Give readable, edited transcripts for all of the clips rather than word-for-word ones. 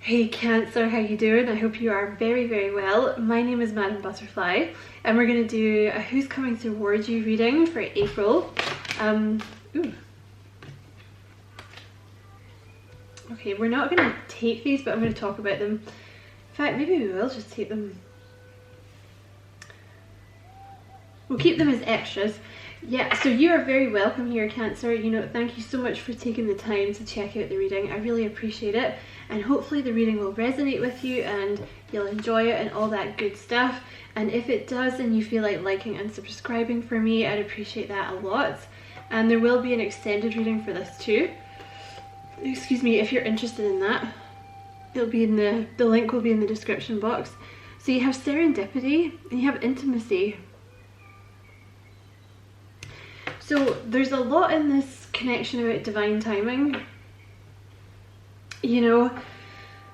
Hey Cancer, how you doing? I hope you are very, very well. My name is Madam Butterfly and we're going to do a Who's Coming Towards You reading for April. Okay, we're not going to take these, but I'm going to talk about them. In fact, maybe we will just take them. We'll keep them as extras. Yeah, so you are very welcome here, Cancer. You know, thank you so much for taking the time to check out the reading. I really appreciate it. And hopefully the reading will resonate with you and you'll enjoy it and all that good stuff. And if it does and you feel like liking and subscribing for me, I'd appreciate that a lot. And there will be an extended reading for this too. Excuse me, if you're interested in that. It'll be in the link will be in the description box. So you have serendipity and you have intimacy. So there's a lot in this connection about divine timing. You know,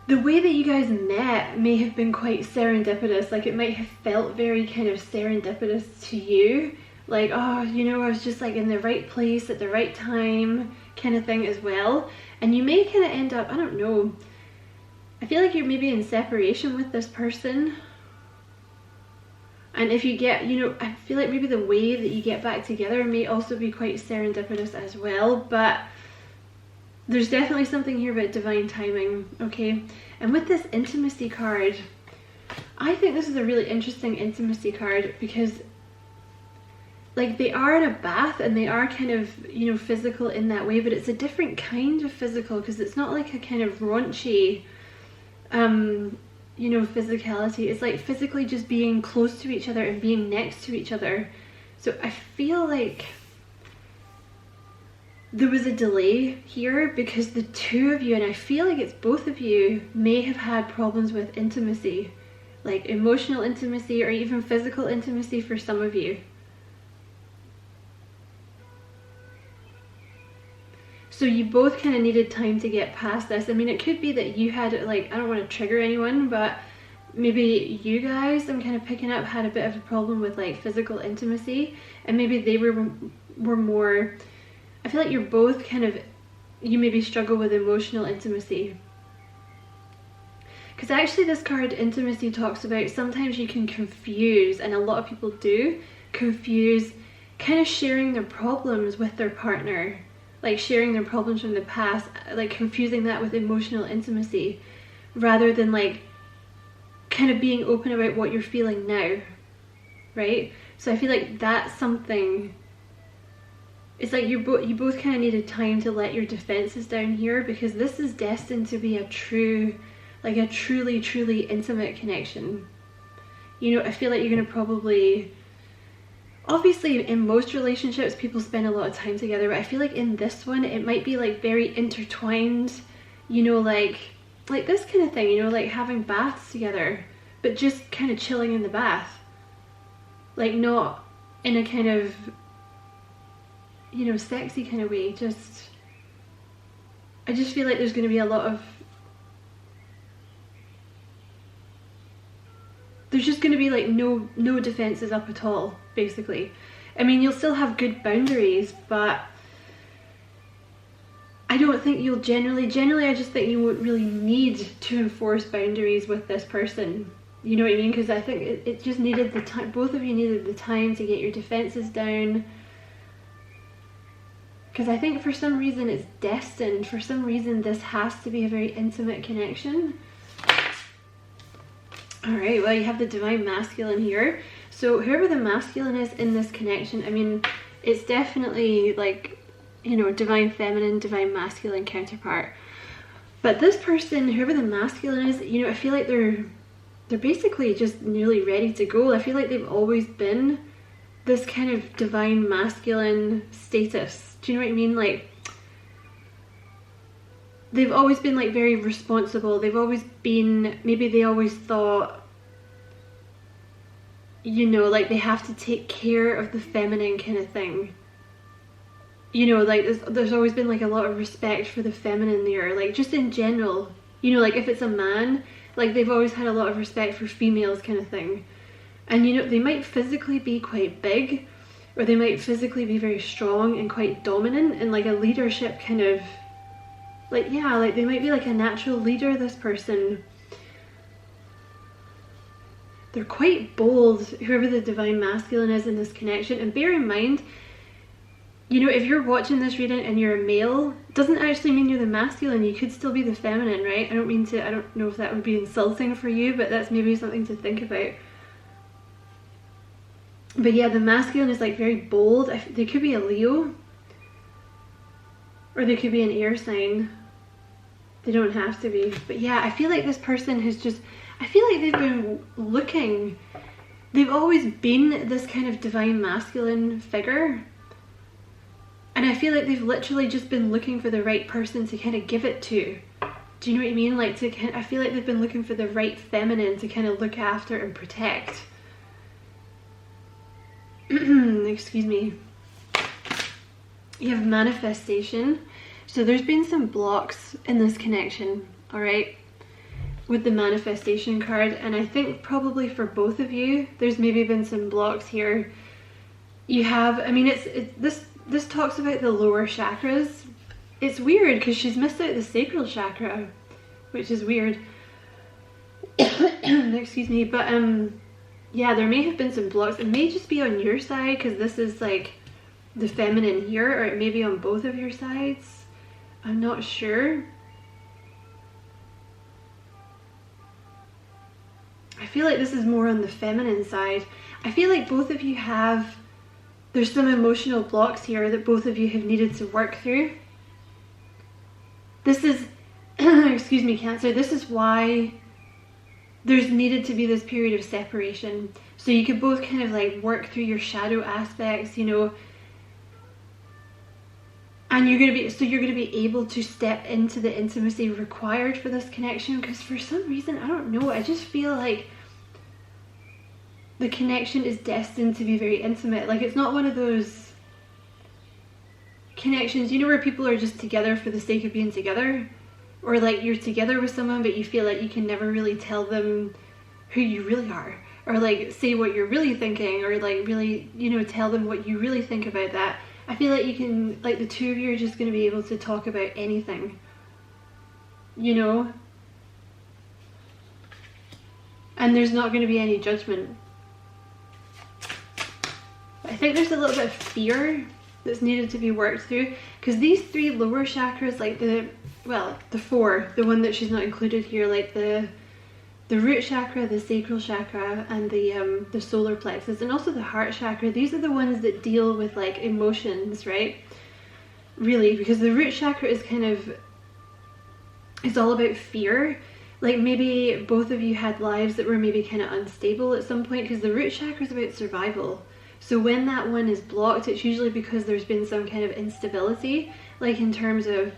the way that you guys met may have been quite serendipitous. Like it might have felt very kind of serendipitous to you. Like, oh, you know, I was just like in the right place at the right time kind of thing as well. And you may kind of end up, I don't know, I feel like you're maybe in separation with this person. And if you get, you know, I feel like maybe the way that you get back together may also be quite serendipitous as well. But there's definitely something here about divine timing, okay? And with this intimacy card, I think this is a really interesting intimacy card because like they are in a bath and they are kind of, you know, physical in that way, but it's a different kind of physical because it's not like a kind of raunchy, you know, physicality. It's like physically just being close to each other and being next to each other. So I feel like there was a delay here because the two of you, and I feel like it's both of you, may have had problems with intimacy, like emotional intimacy or even physical intimacy for some of you. So you both kind of needed time to get past this. I mean, it could be that you had, like, I don't want to trigger anyone, but maybe you guys, I'm kind of picking up, had a bit of a problem with like physical intimacy, and maybe they were more, I feel like you're both kind of, you maybe struggle with emotional intimacy. Because actually this card, intimacy, talks about sometimes you can confuse, and a lot of people do, confuse kind of sharing their problems with their partner. Like sharing their problems from the past, like confusing that with emotional intimacy rather than like kind of being open about what you're feeling now, right? So I feel like that's something, it's like you both kind of needed time to let your defenses down here because this is destined to be a true, like a truly intimate connection. You know, I feel like you're going to probably, obviously in most relationships people spend a lot of time together, but I feel like in this one it might be like very intertwined, you know, like this kind of thing, you know, like having baths together but just kind of chilling in the bath, like not in a kind of, you know, sexy kind of way. Just, I just feel like there's going to be a lot of, there's just going to be like no defenses up at all, basically. I mean, you'll still have good boundaries, but I don't think you'll generally I just think you won't really need to enforce boundaries with this person. You know what I mean? Because I think it just needed the time, both of you needed the time to get your defenses down. Because I think for some reason it's destined, for some reason this has to be a very intimate connection. Alright, well you have the divine masculine here. So whoever the masculine is in this connection, I mean, it's definitely like, you know, divine feminine, divine masculine counterpart. But this person, whoever the masculine is, you know, I feel like they're basically just nearly ready to go. I feel like they've always been this kind of divine masculine status. Do you know what I mean? Like, they've always been like very responsible. They've always been, maybe they always thought, you know, like they have to take care of the feminine kind of thing. You know, like there's always been like a lot of respect for the feminine there, like just in general. You know, like if it's a man, like they've always had a lot of respect for females kind of thing. And you know, they might physically be quite big, or they might physically be very strong and quite dominant and like a leadership kind of Like, yeah, like they might be like a natural leader, this person. They're quite bold, whoever the divine masculine is in this connection. And bear in mind, you know, if you're watching this reading and you're a male, it doesn't actually mean you're the masculine. You could still be the feminine, right? I don't know if that would be insulting for you, but that's maybe something to think about. But yeah, the masculine is like very bold. They could be a Leo, or they could be an air sign. They don't have to be. But yeah, I feel like this person has just, I feel like they've been looking, they've always been this kind of divine masculine figure. And I feel like they've literally just been looking for the right person to kind of give it to. Do you know what I mean? Like, I feel like they've been looking for the right feminine to kind of look after and protect. Excuse me. You have manifestation. So there's been some blocks in this connection, alright? With the manifestation card. And I think probably for both of you, there's maybe been some blocks here. You have, I mean, this talks about the lower chakras. It's weird because she's missed out the sacral chakra, which is weird. Excuse me, but yeah, there may have been some blocks. It may just be on your side because this is like the feminine here, or it may be on both of your sides. I'm not sure. I feel like this is more on the feminine side. I feel like both of you have, there's some emotional blocks here that both of you have needed to work through. This is, excuse me, Cancer, this is why there's needed to be this period of separation. So you could both kind of like work through your shadow aspects, you know, and you're going to be able to step into the intimacy required for this connection, because for some reason, I don't know, I just feel like the connection is destined to be very intimate. Like, it's not one of those connections, you know, where people are just together for the sake of being together, or like you're together with someone but you feel like you can never really tell them who you really are, or like say what you're really thinking, or like really, you know, tell them what you really think about that. I feel like you can, like, the two of you are just going to be able to talk about anything, you know, and there's not going to be any judgment. I think there's a little bit of fear that's needed to be worked through, because these three lower chakras, like the four, the one that she's not included here, like the root chakra, the sacral chakra, and the solar plexus, and also the heart chakra, these are the ones that deal with like emotions, right? Really, because the root chakra is kind of, it's all about fear. Like, maybe both of you had lives that were maybe kind of unstable at some point, because the root chakra is about survival. So when that one is blocked, it's usually because there's been some kind of instability, like in terms of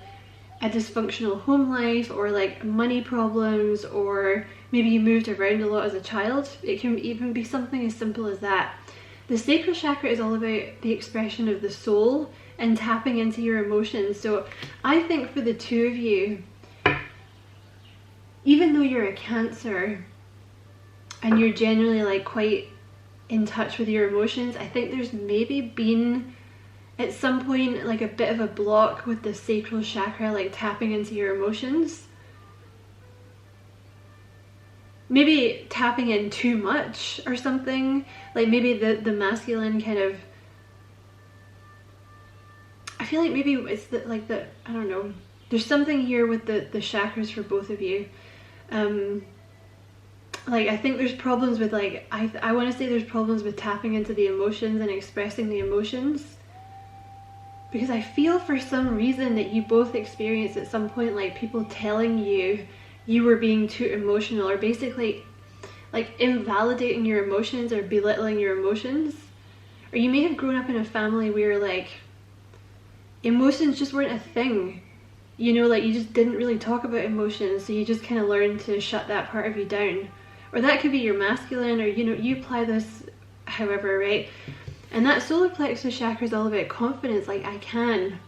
a dysfunctional home life, or like money problems, or maybe you moved around a lot as a child. It can even be something as simple as that. The sacral chakra is all about the expression of the soul and tapping into your emotions. So I think for the two of you, even though you're a Cancer and you're generally like quite in touch with your emotions, I think there's maybe been at some point like a bit of a block with the sacral chakra, like tapping into your emotions. Maybe tapping in too much or something. Like maybe the masculine kind of, I feel like maybe it's I don't know, there's something here with the chakras for both of you. Like, I think there's problems with, like, I want to say there's problems with tapping into the emotions and expressing the emotions, because I feel for some reason that you both experienced at some point like people telling you you were being too emotional, or basically like invalidating your emotions or belittling your emotions. Or you may have grown up in a family where like emotions just weren't a thing, you know, like you just didn't really talk about emotions, so you just kind of learned to shut that part of you down. Or that could be your masculine, or you know, you apply this however, right? And that solar plexus chakra is all about confidence, like I can.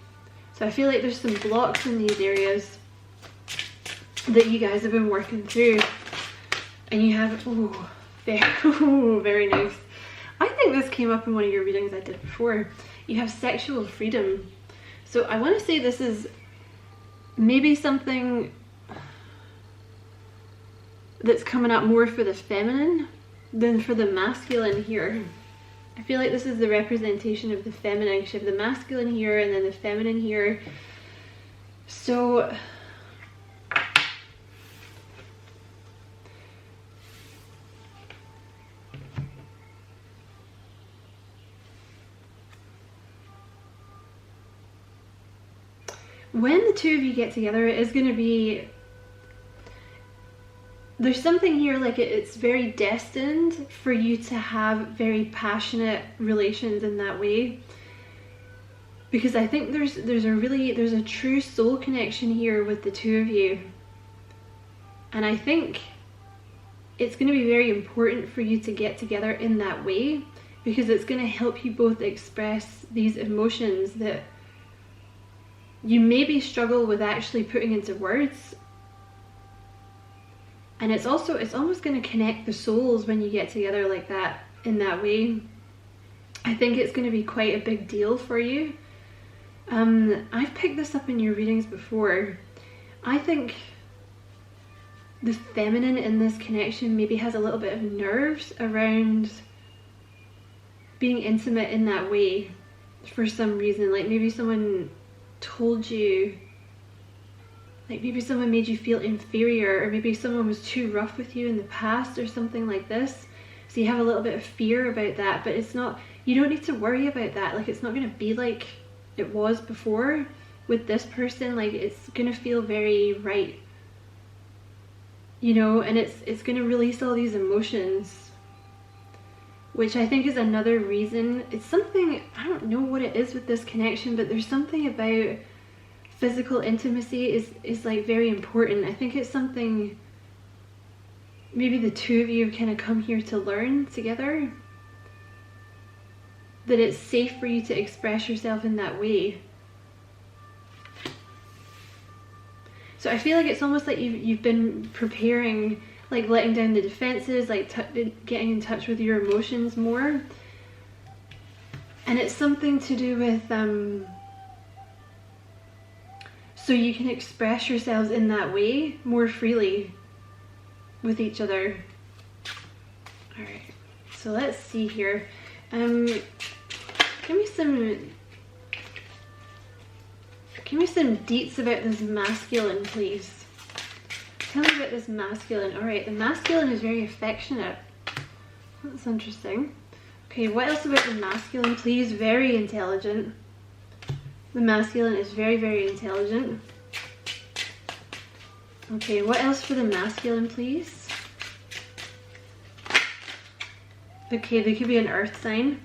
So I feel like there's some blocks in these areas that you guys have been working through. And you have, very nice. I think this came up in one of your readings I did before. You have sexual freedom. So I want to say this is maybe something that's coming up more for the feminine than for the masculine here. I feel like this is the representation of the feminine. You have the masculine here and then the feminine here. So when the two of you get together, it is going to be, there's something here like it's very destined for you to have very passionate relations in that way, because I think there's a true soul connection here with the two of you, and I think it's going to be very important for you to get together in that way, because it's going to help you both express these emotions that you maybe struggle with actually putting into words. And it's almost going to connect the souls when you get together like that, in that way. I think it's going to be quite a big deal for you. I've picked this up in your readings before. I think the feminine in this connection maybe has a little bit of nerves around being intimate in that way for some reason. Like maybe someone told you, like maybe someone made you feel inferior, or maybe someone was too rough with you in the past or something like this. So you have a little bit of fear about that, but it's not, you don't need to worry about that. Like it's not going to be like it was before with this person. Like it's going to feel very right, you know, and it's going to release all these emotions, which I think is another reason. It's something, I don't know what it is with this connection, but there's something about physical intimacy is like very important. I think it's something maybe the two of you kind of come here to learn together, that it's safe for you to express yourself in that way. So I feel like it's almost like you've been preparing, like letting down the defenses, like getting in touch with your emotions more. And it's something to do with so you can express yourselves in that way more freely with each other. Alright, so let's see here. Give me some deets about this masculine, please. Tell me about this masculine. Alright, the masculine is very affectionate. That's interesting. Okay, what else about the masculine, please? Very intelligent. The masculine is very, very intelligent. Okay, what else for the masculine, please? Okay, they could be an earth sign.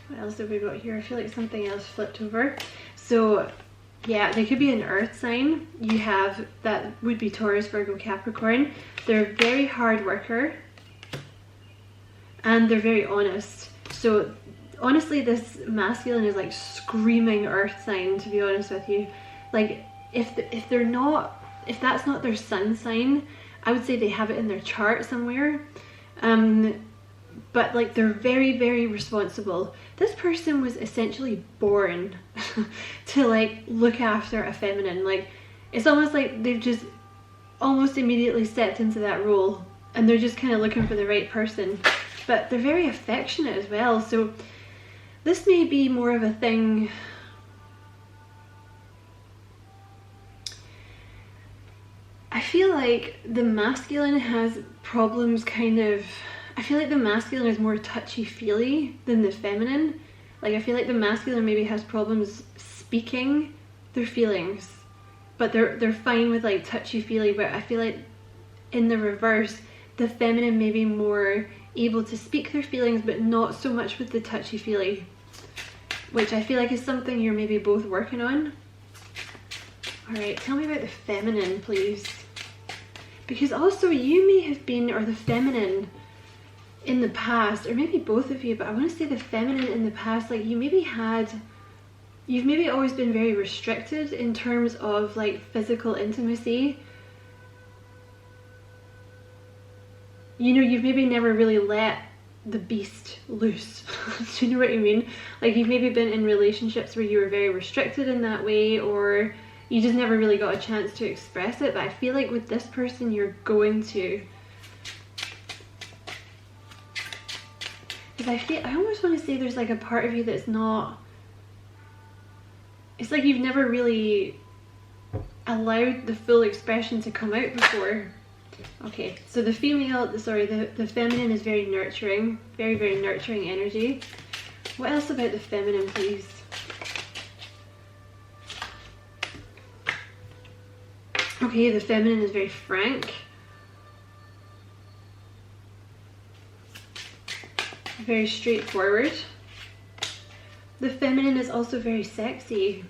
What else have we got here? I feel like something else flipped over. So, yeah, they could be an earth sign. You have, that would be Taurus, Virgo, Capricorn. They're a very hard worker. And they're very honest. So, honestly, this masculine is like screaming earth sign, to be honest with you. Like, if that's not their sun sign, I would say they have it in their chart somewhere. But like, they're very, very responsible. This person was essentially born to like look after a feminine. Like, it's almost like they've just almost immediately stepped into that role, and they're just kind of looking for the right person. But they're very affectionate as well. So this may be more of a thing. I feel like the masculine has problems kind of, I feel like the masculine is more touchy-feely than the feminine. Like, I feel like the masculine maybe has problems speaking their feelings, but they're fine with like touchy-feely. But I feel like in the reverse, the feminine may be more able to speak their feelings, but not so much with the touchy-feely, which I feel like is something you're maybe both working on. Alright, tell me about the feminine, please. Because also you may have been, or the feminine in the past, or maybe both of you, but I want to say the feminine in the past, like you've maybe always been very restricted in terms of like physical intimacy. You know, you've maybe never really let the beast loose. Do you know what I mean? Like, you've maybe been in relationships where you were very restricted in that way, or You just never really got a chance to express it, but I feel like with this person you're going to. Because I almost want to say there's like a part of you that's not, it's like you've never really allowed the full expression to come out before. Okay, so the feminine is very nurturing, very, very nurturing energy. What else about the feminine, please? Okay, the feminine is very frank. Very straightforward. The feminine is also very sexy.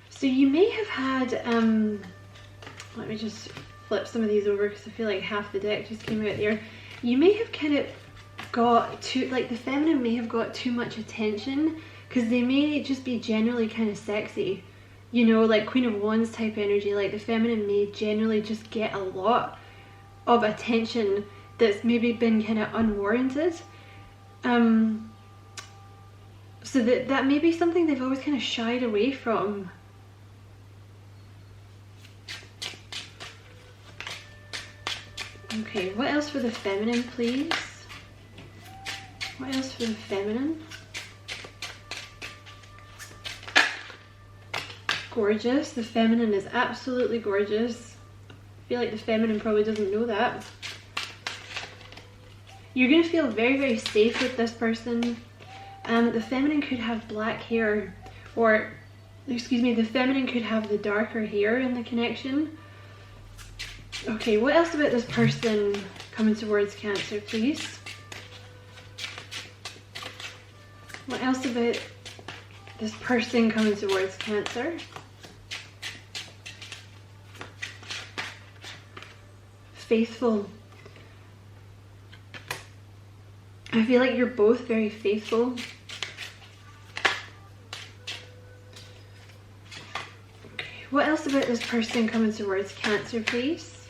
So you may have had, let me just flip some of these over because I feel like half the deck just came out there. You may have kind of got too, like the feminine may have got too much attention because they may just be generally kind of sexy. You know, like Queen of Wands type energy, like the feminine may generally just get a lot of attention that's maybe been kind of unwarranted. So that may be something they've always kind of shied away from. Okay, what else for the feminine, please? What else for the feminine? Gorgeous. The feminine is absolutely gorgeous. I feel like the feminine probably doesn't know that. You're going to feel very, very safe with this person. The feminine could have black hair, or, excuse me, the feminine could have the darker hair in the connection. Okay, what else about this person coming towards Cancer, please? What else about this person coming towards Cancer? Faithful. I feel like you're both very faithful. Okay, what else about this person coming towards Cancer, please?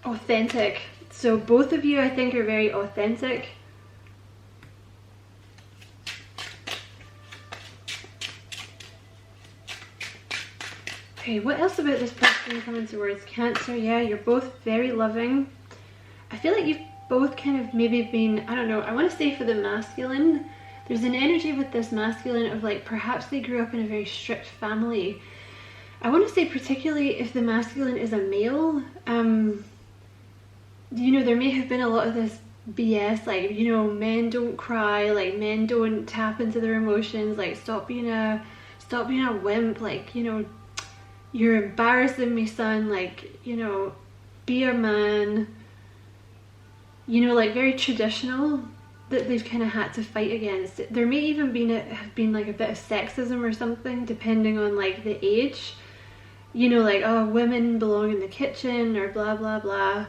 Authentic. So both of you, I think, are very authentic. Okay, what else about this person coming towards Cancer? Yeah, you're both very loving. I feel like you've both kind of maybe been, I don't know, I want to say for the masculine, there's an energy with this masculine of like perhaps they grew up in a very strict family. I want to say particularly if the masculine is a male, you know, there may have been a lot of this BS, like, you know, men don't cry, like men don't tap into their emotions, like stop being a wimp, like, you know, you're embarrassing me, son, like, you know, be a man, you know, like very traditional, that they've kind of had to fight against. There may even have been like a bit of sexism or something, depending on like the age, you know, like, oh, women belong in the kitchen or blah blah blah.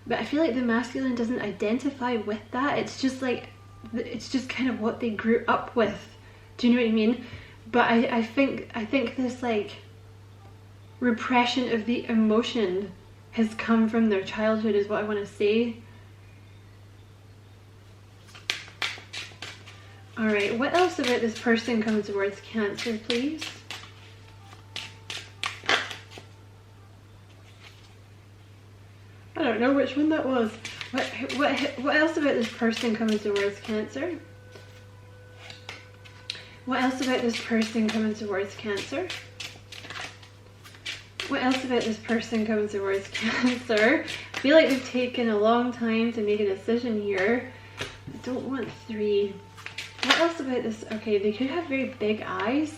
But I feel like the masculine doesn't identify with that. It's just like, it's just kind of what they grew up with. Do you know what I mean? But I think this like repression of the emotion has come from their childhood is what I want to say. Alright, what else about this person coming towards Cancer, please? I don't know which one that was. What else about this person coming towards Cancer? What else about this person coming towards Cancer? What else about this person coming towards Cancer? I feel like they've taken a long time to make a decision here. I don't want 3. What else about this? Okay, they could have very big eyes.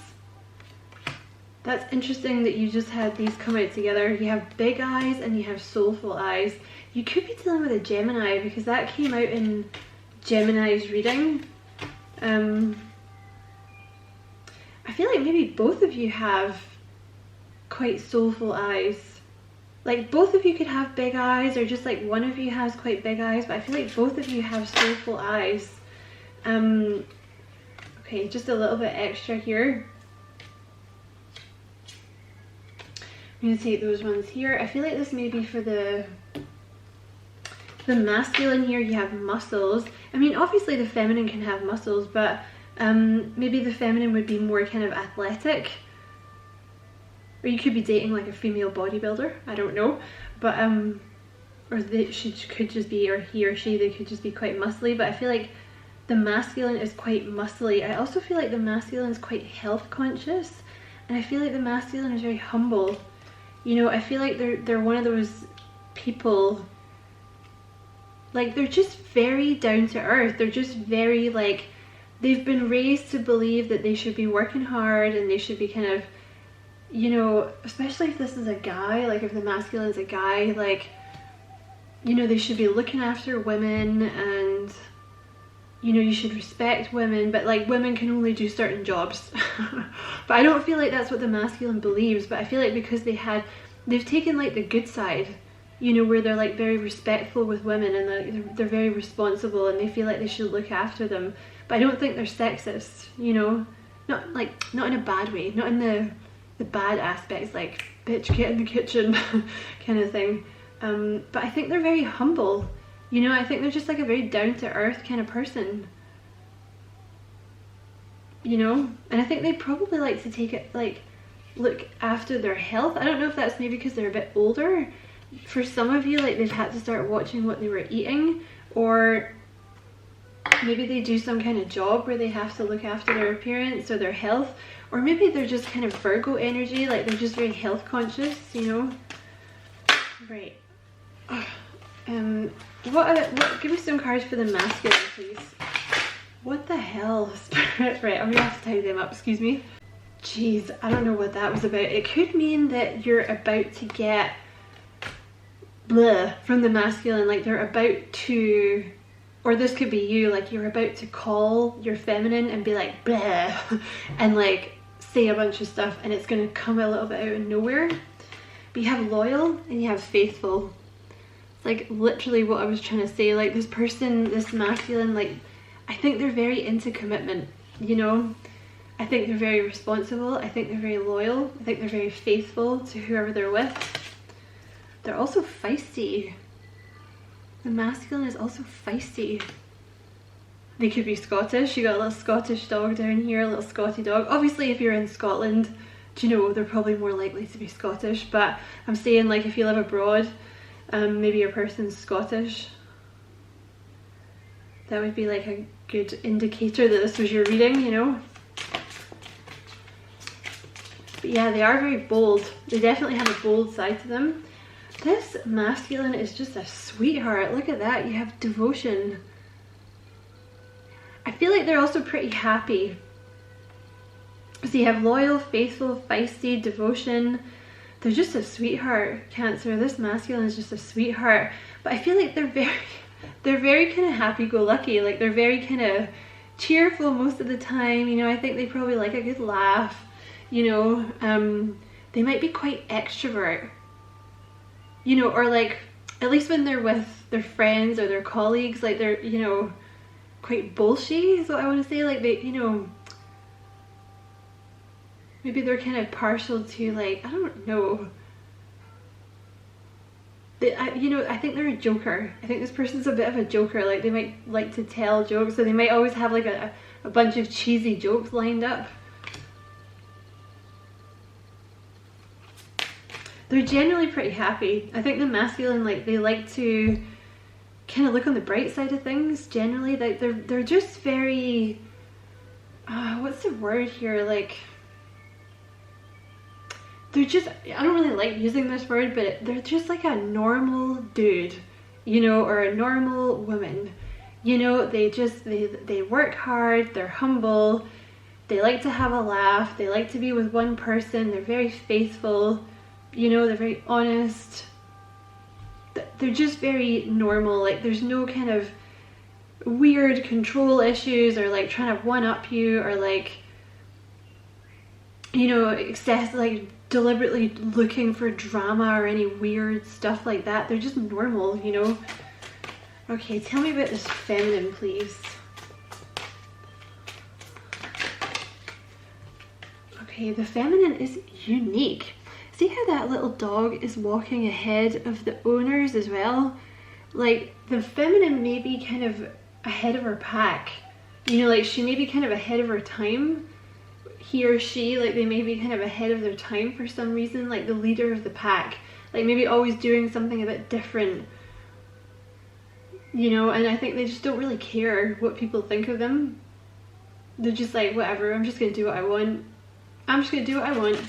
That's interesting that you just had these come out together. You have big eyes and you have soulful eyes. You could be dealing with a Gemini because that came out in Gemini's reading. I feel like maybe both of you have quite soulful eyes. Like both of you could have big eyes, or just like one of you has quite big eyes, but I feel like both of you have soulful eyes. Okay, just a little bit extra here. I'm going to take those ones here. I feel like this may be for the The masculine here, you have muscles. I mean, obviously the feminine can have muscles, but maybe the feminine would be more kind of athletic. Or you could be dating like a female bodybuilder, I don't know. But, or she could just be, or he or she, they could just be quite muscly. But I feel like the masculine is quite muscly. I also feel like the masculine is quite health conscious. And I feel like the masculine is very humble. You know, I feel like they're one of those people, like they're just very down to earth. They're just very like, they've been raised to believe that they should be working hard and they should be kind of, you know, especially if this is a guy, like if the masculine is a guy, like, you know, they should be looking after women and, you know, you should respect women, but like women can only do certain jobs. But I don't feel like that's what the masculine believes, but I feel like because they've taken like the good side, you know, where they're like very respectful with women and they're very responsible and they feel like they should look after them. But I don't think they're sexist, you know, not in a bad way, not in the bad aspects like bitch get in the kitchen kind of thing. But I think they're very humble, you know. I think they're just like a very down-to-earth kind of person, you know. And I think they probably like to take it, like, look after their health. I don't know if that's maybe because they're a bit older. For some of you, like, they've had to start watching what they were eating, or maybe they do some kind of job where they have to look after their appearance or their health, or maybe they're just kind of Virgo energy, like they're just very health conscious, you know. Right. Give me some cards for the masculine, please. What the hell? Right, I'm gonna have to tie them up, excuse me. Jeez, I don't know what that was about. It could mean that you're about to get blah from the masculine, like they're about to, or this could be you, like you're about to call your feminine and be like blah and like say a bunch of stuff and it's gonna come a little bit out of nowhere. But you have loyal and you have faithful. It's like literally what I was trying to say. Like this person, this masculine, like I think they're very into commitment, you know. I think they're very responsible. I think they're very loyal. I think they're very faithful to whoever they're with. They're also feisty. The masculine is also feisty. They could be Scottish. You got a little Scottish dog down here, a little Scotty dog. Obviously if you're in Scotland, do you know, they're probably more likely to be Scottish, but I'm saying like if you live abroad, maybe your person's Scottish. That would be like a good indicator that this was your reading, you know. But yeah, they are very bold. They definitely have a bold side to them. This masculine is just a sweetheart. Look at that. You have devotion. I feel like they're also pretty happy. So you have loyal, faithful, feisty, devotion. They're just a sweetheart, Cancer. This masculine is just a sweetheart. But I feel like they're very kind of happy-go-lucky. Like they're very kind of cheerful most of the time. You know, I think they probably like a good laugh. You know, they might be quite extrovert. You know, or like, at least when they're with their friends or their colleagues, like they're, you know, quite bullshit is what I want to say. Like they, you know, maybe they're kind of partial to like, I don't know. You know, I think they're a joker. I think this person's a bit of a joker. Like they might like to tell jokes, so they might always have like a bunch of cheesy jokes lined up. They're generally pretty happy. I think the masculine, like they like to kind of look on the bright side of things. Generally, like they're just very, what's the word here? Like they're just, I don't really like using this word, but they're just like a normal dude, you know, or a normal woman. You know, they work hard. They're humble. They like to have a laugh. They like to be with one person. They're very faithful. You know, they're very honest. They're just very normal. Like there's no kind of weird control issues or like trying to one-up you or like, you know, like deliberately looking for drama or any weird stuff like that. They're just normal, you know. Okay, tell me about this feminine, please. Okay, the feminine is unique. See how that little dog is walking ahead of the owners as well? like the feminine may be kind of ahead of her pack, you know, like she may be kind of ahead of her time. He or she, like they may be kind of ahead of their time for some reason, like the leader of the pack, like maybe always doing something a bit different, you know. And I think they just don't really care what people think of them. They're just like, whatever, I'm just gonna do what I want. I'm just gonna do what I want.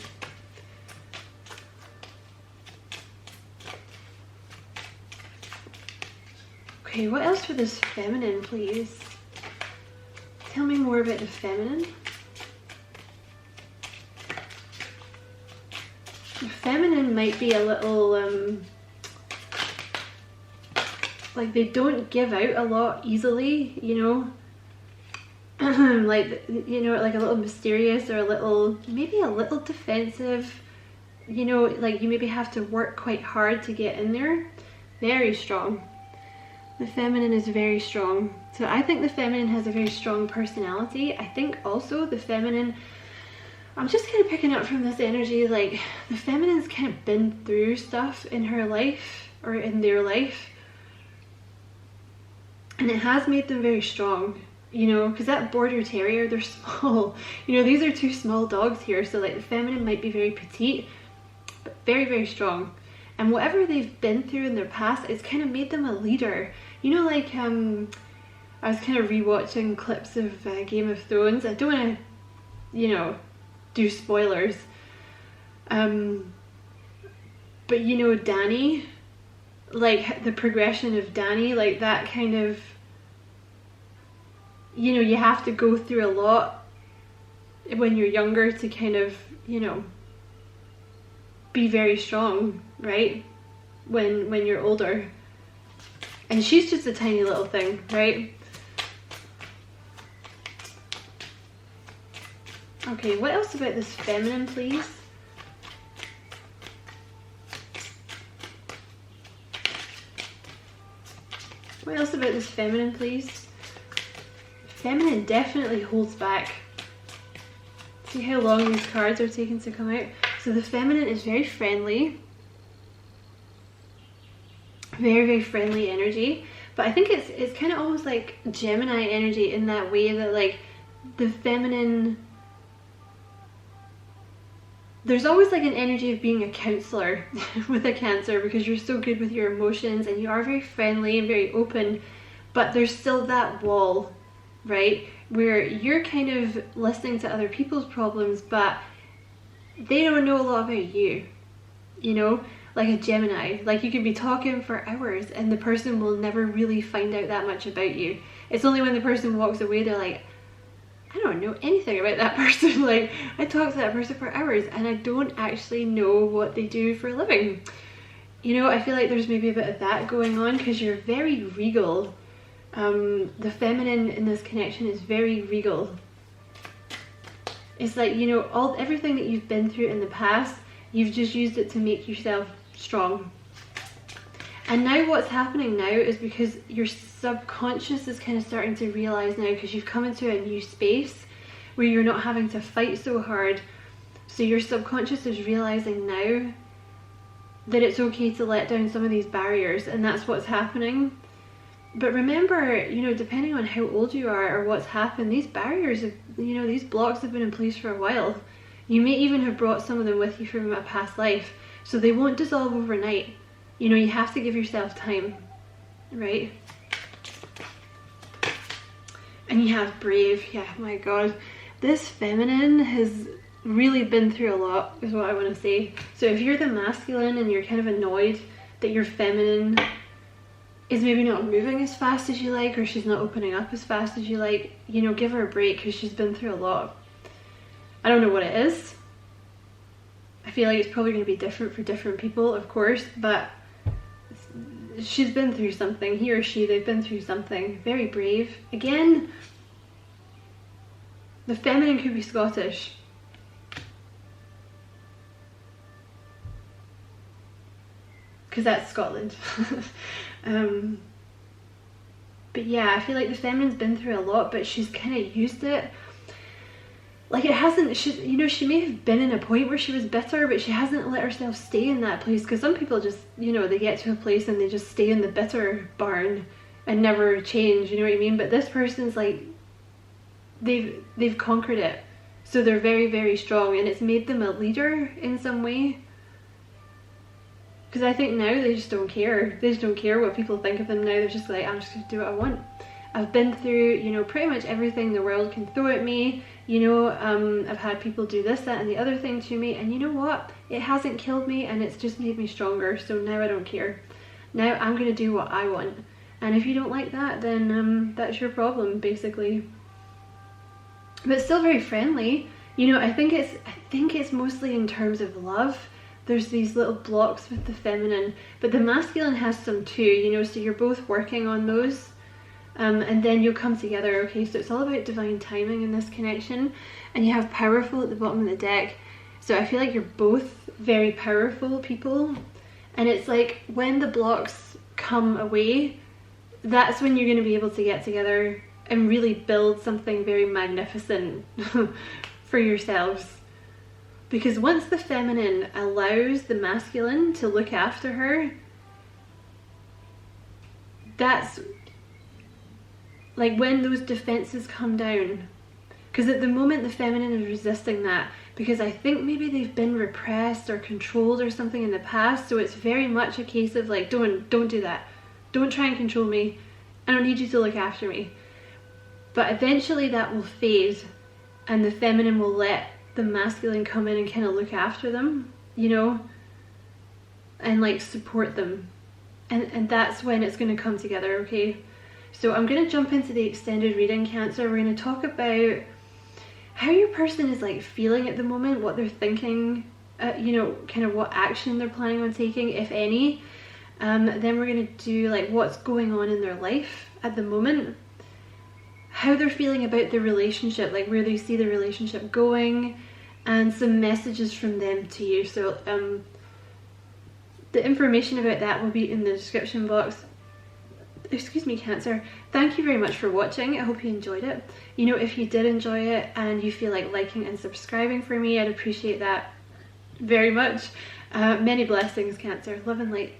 Okay, what else for this feminine, please? Tell me more about the feminine. The feminine might be a little, like they don't give out a lot easily, you know? Like, you know, like a little mysterious or a little, maybe a little defensive, you know, like you maybe have to work quite hard to get in there. Very strong. The feminine is very strong. So I think the feminine has a very strong personality. I think also the feminine, I'm just kind of picking up from this energy, like the feminine's kind of been through stuff in her life or in their life. And it has made them very strong, you know, because that border terrier, they're small. You know, these are two small dogs here. So like the feminine might be very petite, but very, very strong. And whatever they've been through in their past, it's kind of made them a leader. You know, like I was kind of rewatching clips of Game of Thrones. I don't want to, you know, do spoilers. But you know, Dany, like the progression of Dany, like that kind of, you know, you have to go through a lot when you're younger to kind of, you know, be very strong, right? When you're older. And she's just a tiny little thing, right? Okay, what else about this feminine, please? What else about this feminine, please? Feminine definitely holds back. See how long these cards are taking to come out? So the feminine is very friendly. Very, very friendly energy. But I think it's kind of almost like Gemini energy in that way that like the feminine, there's always like an energy of being a counselor with a Cancer, because you're so good with your emotions and you are very friendly and very open, but there's still that wall, right? Where you're kind of listening to other people's problems, but they don't know a lot about you, you know? Like a Gemini, like you could be talking for hours and the person will never really find out that much about you. It's only when the person walks away they're like, I don't know anything about that person. Like I talk to that person for hours and I don't actually know what they do for a living. You know, I feel like there's maybe a bit of that going on because you're very regal. The feminine in this connection is very regal. It's like, you know, everything that you've been through in the past, you've just used it to make yourself strong. And now what's happening now is because your subconscious is kind of starting to realize now, because you've come into a new space where you're not having to fight so hard. So your subconscious is realizing now that it's okay to let down some of these barriers, and that's what's happening. But remember, you know, depending on how old you are or what's happened, these barriers have, you know, these blocks have been in place for a while. You may even have brought some of them with you from a past life. So they won't dissolve overnight. You know, you have to give yourself time, right? And you have brave. Yeah, my God. This feminine has really been through a lot, is what I want to say. So if you're the masculine and you're kind of annoyed that your feminine is maybe not moving as fast as you like, or she's not opening up as fast as you like, you know, give her a break because she's been through a lot. I don't know what it is. I feel like it's probably going to be different for different people, of course, but she's been through something. He or she, they've been through something. Very brave. Again, the feminine could be Scottish. Because that's Scotland. But yeah, I feel like the feminine's been through a lot, but she's kind of used it like it hasn't, she, you know, she may have been in a point where she was bitter, but she hasn't let herself stay in that place. Because some people just, you know, they get to a place and they just stay in the bitter barn and never change, you know what I mean? But this person's like, they've conquered it, so they're very, very strong, and it's made them a leader in some way. Because I think now they just don't care. They just don't care what people think of them now. They're just like, I'm just gonna do what I want. I've been through, you know, pretty much everything the world can throw at me. You know, I've had people do this, that, and the other thing to me, and you know what? It hasn't killed me, and it's just made me stronger. So now I don't care. Now I'm gonna do what I want. And if you don't like that, then that's your problem, basically. But still very friendly. You know, I think it's mostly in terms of love. There's these little blocks with the feminine, but the masculine has some too, you know, so you're both working on those. And then you'll come together, okay? So it's all about divine timing in this connection. And you have powerful at the bottom of the deck. So I feel like you're both very powerful people. And it's like when the blocks come away, that's when you're going to be able to get together and really build something very magnificent for yourselves. Because once the feminine allows the masculine to look after her, that's like when those defenses come down. Because at the moment the feminine is resisting that, because I think maybe they've been repressed or controlled or something in the past. So it's very much a case of like, don't do that. Don't try and control me. I don't need you to look after me. But eventually that will fade, and the feminine will let the masculine come in and kind of look after them, you know, and like support them. And that's when it's going to come together, okay? So I'm going to jump into the extended reading, Cancer. We're going to talk about how your person is like feeling at the moment, what they're thinking, you know, kind of what action they're planning on taking, if any. Then we're going to do like what's going on in their life at the moment, how they're feeling about the relationship, like where they see the relationship going, and some messages from them to you. So the information about that will be in the description box. Excuse me, Cancer. Thank you very much for watching. I hope you enjoyed it. You know, if you did enjoy it and you feel like liking and subscribing for me, I'd appreciate that very much. Many blessings, Cancer. Love and light.